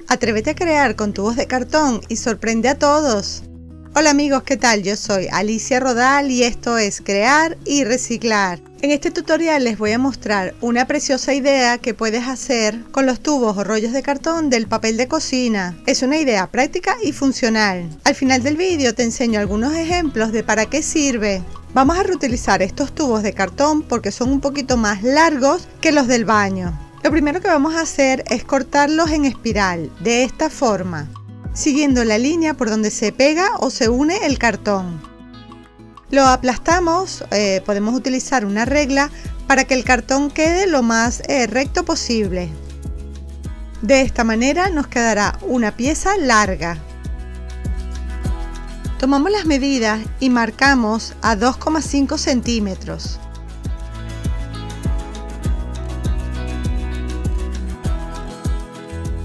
Atrévete a crear con tubos de cartón y sorprende a todos. Hola amigos, ¿qué tal? Yo soy Alicia Rodal y esto es Crear y Reciclar. En este tutorial les voy a mostrar una preciosa idea que puedes hacer con los tubos o rollos de cartón del papel de cocina. Es una idea práctica y funcional. Al final del vídeo te enseño algunos ejemplos de para qué sirve. Vamos a reutilizar estos tubos de cartón porque son un poquito más largos que los del baño. Lo primero que vamos a hacer es cortarlos en espiral, de esta forma, siguiendo la línea por donde se pega o se une el cartón. Lo aplastamos, podemos utilizar una regla para que el cartón quede lo más recto posible. De esta manera nos quedará una pieza larga. Tomamos las medidas y marcamos a 2,5 centímetros.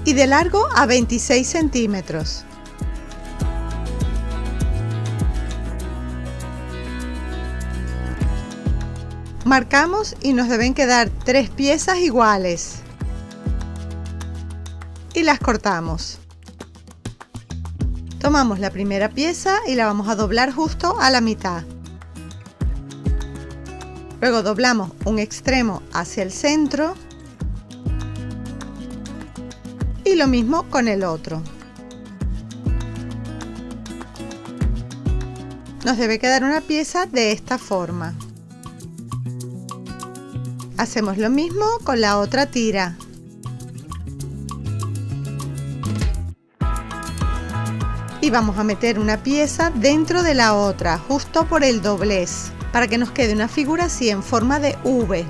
Y de largo a 26 centímetros. Marcamos y nos deben quedar 3 piezas iguales. Y las cortamos. Tomamos la primera pieza y la vamos a doblar justo a la mitad. Luego doblamos un extremo hacia el centro. Y lo mismo con el otro. Nos debe quedar una pieza de esta forma. Hacemos lo mismo con la otra tira. Y vamos a meter una pieza dentro de la otra, justo por el doblez, para que nos quede una figura así en forma de V.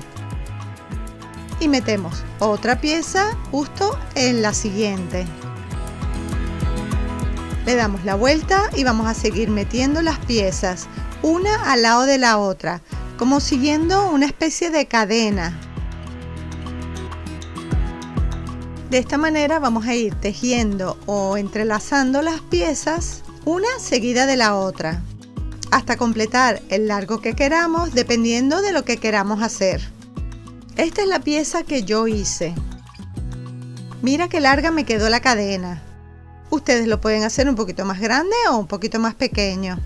Y metemos otra pieza justo en la siguiente. Le damos la vuelta y vamos a seguir metiendo las piezas, una al lado de la otra, como siguiendo una especie de cadena. De esta manera vamos a ir tejiendo o entrelazando las piezas, una seguida de la otra, hasta completar el largo que queramos, dependiendo de lo que queramos hacer. Esta es la pieza que yo hice. Mira qué larga me quedó la cadena. Ustedes lo pueden hacer un poquito más grande o un poquito más pequeño.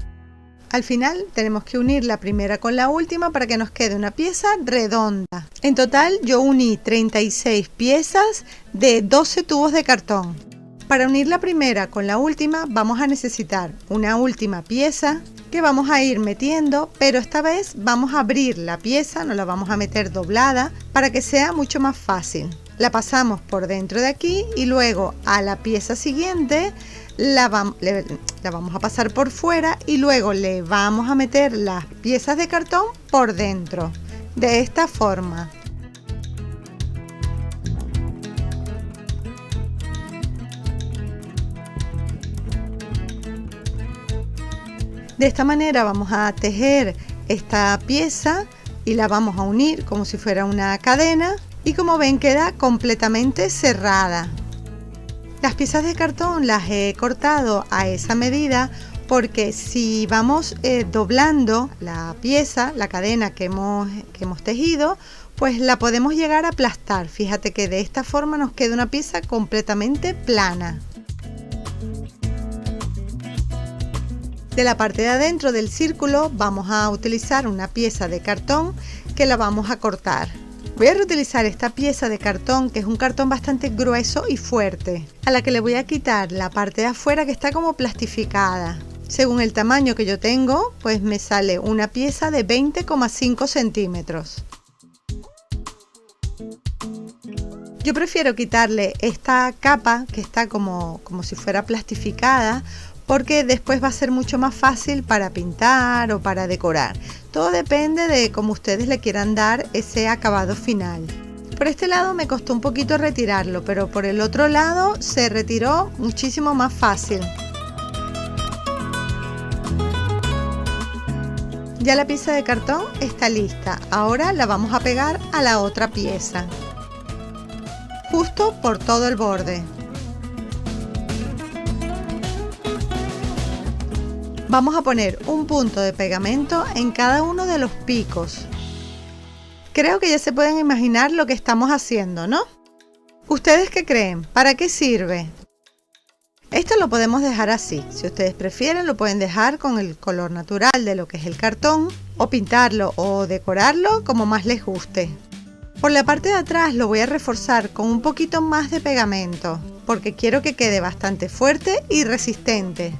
Al final tenemos que unir la primera con la última para que nos quede una pieza redonda. En total yo uní 36 piezas de 12 tubos de cartón. Para unir la primera con la última vamos a necesitar una última pieza que vamos a ir metiendo, pero esta vez vamos a abrir la pieza, no la vamos a meter doblada para que sea mucho más fácil. La pasamos por dentro de aquí y luego a la pieza siguiente la vamos a pasar por fuera y luego le vamos a meter las piezas de cartón por dentro, de esta forma. De esta manera vamos a tejer esta pieza y la vamos a unir como si fuera una cadena y como ven queda completamente cerrada. Las piezas de cartón las he cortado a esa medida porque si vamos doblando la pieza, la cadena que hemos tejido, pues la podemos llegar a aplastar. Fíjate que de esta forma nos queda una pieza completamente plana. De la parte de adentro del círculo vamos a utilizar una pieza de cartón que la vamos a cortar. Voy a reutilizar esta pieza de cartón que es un cartón bastante grueso y fuerte, a la que le voy a quitar la parte de afuera que está como plastificada. Según el tamaño que yo tengo, pues me sale una pieza de 20,5 centímetros. Yo prefiero quitarle esta capa que está como si fuera plastificada, porque después va a ser mucho más fácil para pintar o para decorar. Todo depende de cómo ustedes le quieran dar ese acabado final. Por este lado me costó un poquito retirarlo, pero por el otro lado se retiró muchísimo más fácil. Ya la pieza de cartón está lista. Ahora la vamos a pegar a la otra pieza, justo por todo el borde. Vamos a poner un punto de pegamento en cada uno de los picos. Creo que ya se pueden imaginar lo que estamos haciendo, ¿no? ¿Ustedes qué creen? ¿Para qué sirve? Esto lo podemos dejar así. Si ustedes prefieren, lo pueden dejar con el color natural de lo que es el cartón, o pintarlo o decorarlo como más les guste. Por la parte de atrás lo voy a reforzar con un poquito más de pegamento, porque quiero que quede bastante fuerte y resistente.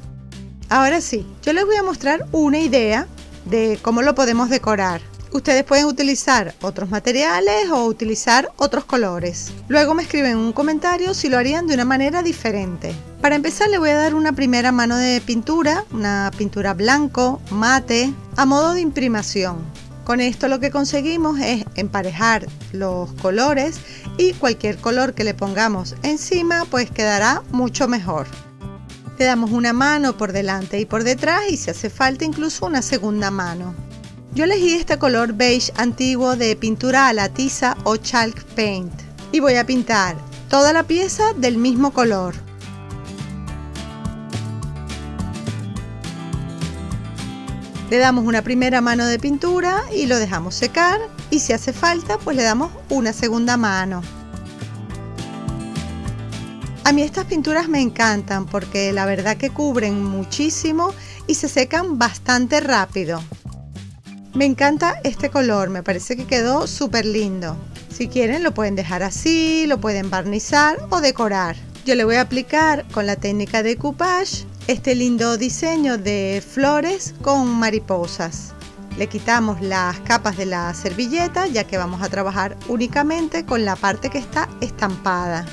Ahora sí, yo les voy a mostrar una idea de cómo lo podemos decorar. Ustedes pueden utilizar otros materiales o utilizar otros colores. Luego me escriben en un comentario si lo harían de una manera diferente. Para empezar, le voy a dar una primera mano de pintura, una pintura blanco, mate, a modo de imprimación. Con esto lo que conseguimos es emparejar los colores y cualquier color que le pongamos encima pues quedará mucho mejor. Le damos una mano por delante y por detrás y si hace falta incluso una segunda mano. Yo elegí este color beige antiguo de pintura a la tiza o chalk paint y voy a pintar toda la pieza del mismo color. Le damos una primera mano de pintura y lo dejamos secar y si hace falta pues le damos una segunda mano. A mí estas pinturas me encantan porque la verdad que cubren muchísimo y se secan bastante rápido. Me encanta este color, me parece que quedó súper lindo. Si quieren lo pueden dejar así, lo pueden barnizar o decorar. Yo le voy a aplicar con la técnica de decoupage este lindo diseño de flores con mariposas. Le quitamos las capas de la servilleta ya que vamos a trabajar únicamente con la parte que está estampada.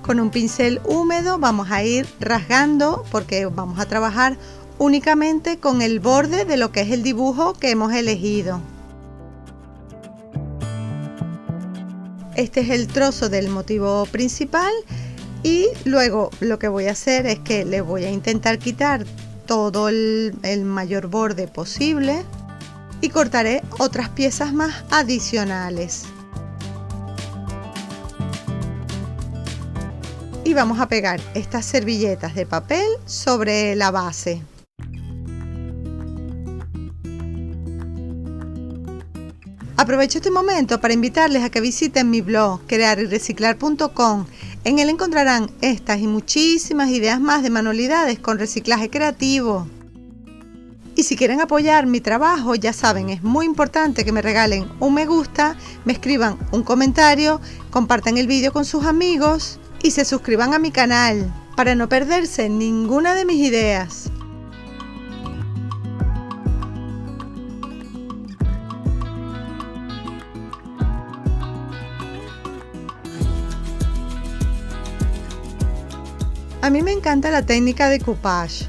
Con un pincel húmedo vamos a ir rasgando porque vamos a trabajar únicamente con el borde de lo que es el dibujo que hemos elegido. Este es el trozo del motivo principal y luego lo que voy a hacer es que le voy a intentar quitar todo el mayor borde posible y cortaré otras piezas más adicionales. Y vamos a pegar estas servilletas de papel sobre la base. Aprovecho este momento para invitarles a que visiten mi blog crearyreciclar.com. En él encontrarán estas y muchísimas ideas más de manualidades con reciclaje creativo. Y si quieren apoyar mi trabajo, ya saben, es muy importante que me regalen un me gusta, me escriban un comentario, compartan el vídeo con sus amigos y se suscriban a mi canal para no perderse ninguna de mis ideas. A mí me encanta la técnica de decoupage.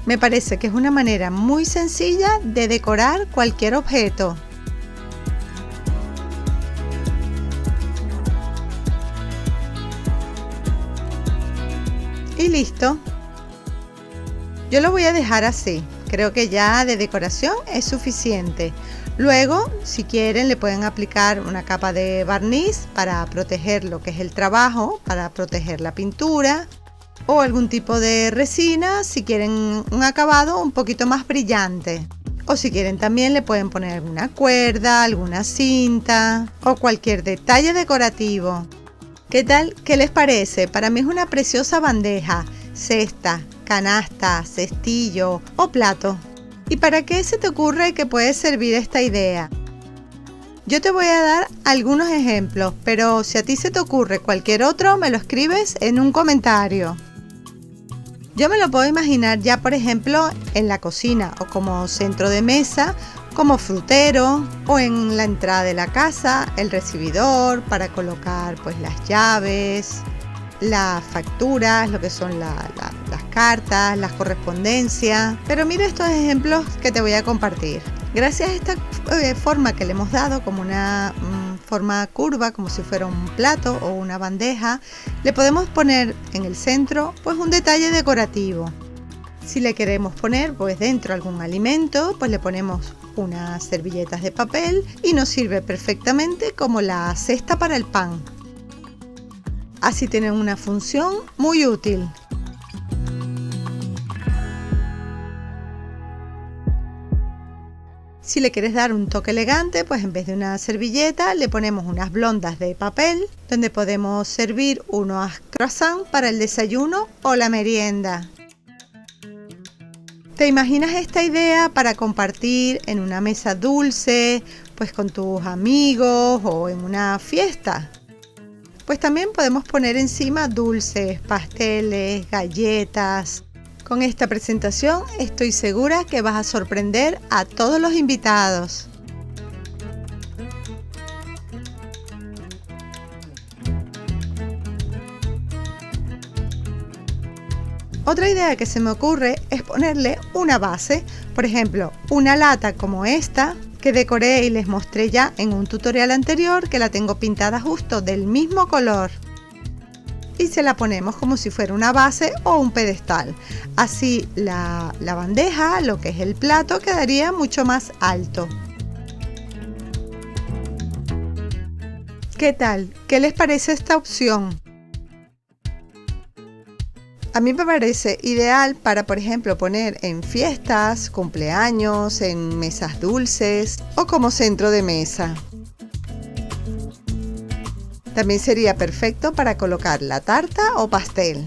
Me parece que es una manera muy sencilla de decorar cualquier objeto. Y listo. Yo lo voy a dejar así. Creo que ya de decoración es suficiente. Luego, si quieren, le pueden aplicar una capa de barniz para proteger lo que es el trabajo, para proteger la pintura. O algún tipo de resina si quieren un acabado un poquito más brillante. O si quieren también le pueden poner alguna cuerda, alguna cinta o cualquier detalle decorativo. ¿Qué tal? ¿Qué les parece? Para mí es una preciosa bandeja, cesta, canasta, cestillo o plato. ¿Y para qué se te ocurre que puede servir esta idea? Yo te voy a dar algunos ejemplos, pero si a ti se te ocurre cualquier otro, me lo escribes en un comentario. Yo me lo puedo imaginar ya, por ejemplo, en la cocina o como centro de mesa, como frutero o en la entrada de la casa, el recibidor para colocar pues las llaves, las facturas, lo que son las cartas, las correspondencias. Pero mira estos ejemplos que te voy a compartir. Gracias a esta forma que le hemos dado como una forma curva, como si fuera un plato o una bandeja, le podemos poner en el centro pues un detalle decorativo. Si le queremos poner pues dentro algún alimento, pues le ponemos unas servilletas de papel y nos sirve perfectamente como la cesta para el pan. Así tienen una función muy útil. Si le quieres dar un toque elegante, pues en vez de una servilleta le ponemos unas blondas de papel donde podemos servir unos croissants para el desayuno o la merienda. ¿Te imaginas esta idea para compartir en una mesa dulce, pues con tus amigos o en una fiesta? Pues también podemos poner encima dulces, pasteles, galletas. Con esta presentación estoy segura que vas a sorprender a todos los invitados. Otra idea que se me ocurre es ponerle una base, por ejemplo, una lata como esta que decoré y les mostré ya en un tutorial anterior, que la tengo pintada justo del mismo color. Y se la ponemos como si fuera una base o un pedestal. Así la bandeja, lo que es el plato, quedaría mucho más alto. ¿Qué tal? ¿Qué les parece esta opción? A mí me parece ideal para, por ejemplo, poner en fiestas, cumpleaños, en mesas dulces o como centro de mesa. También sería perfecto para colocar la tarta o pastel.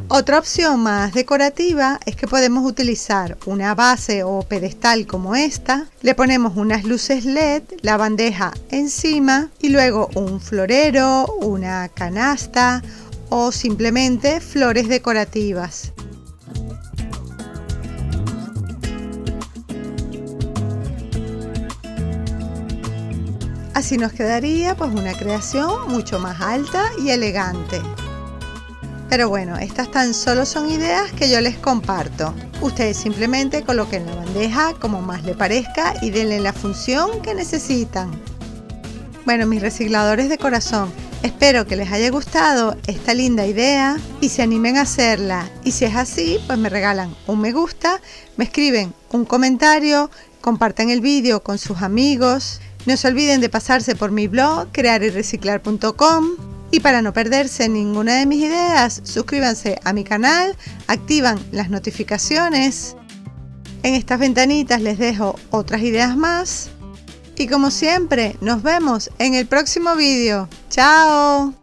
Otra opción más decorativa es que podemos utilizar una base o pedestal como esta, le ponemos unas luces LED, la bandeja encima y luego un florero, una canasta o simplemente flores decorativas. Así nos quedaría pues una creación mucho más alta y elegante. Pero bueno, estas tan solo son ideas que yo les comparto. Ustedes simplemente coloquen la bandeja como más les parezca y denle la función que necesitan. Bueno, mis recicladores de corazón, espero que les haya gustado esta linda idea y se animen a hacerla. Y si es así, pues me regalan un me gusta, me escriben un comentario, compartan el vídeo con sus amigos. No se olviden de pasarse por mi blog crearyreciclar.com. Y para no perderse ninguna de mis ideas, suscríbanse a mi canal, activan las notificaciones. En estas ventanitas les dejo otras ideas más. Y como siempre, nos vemos en el próximo vídeo. ¡Chao!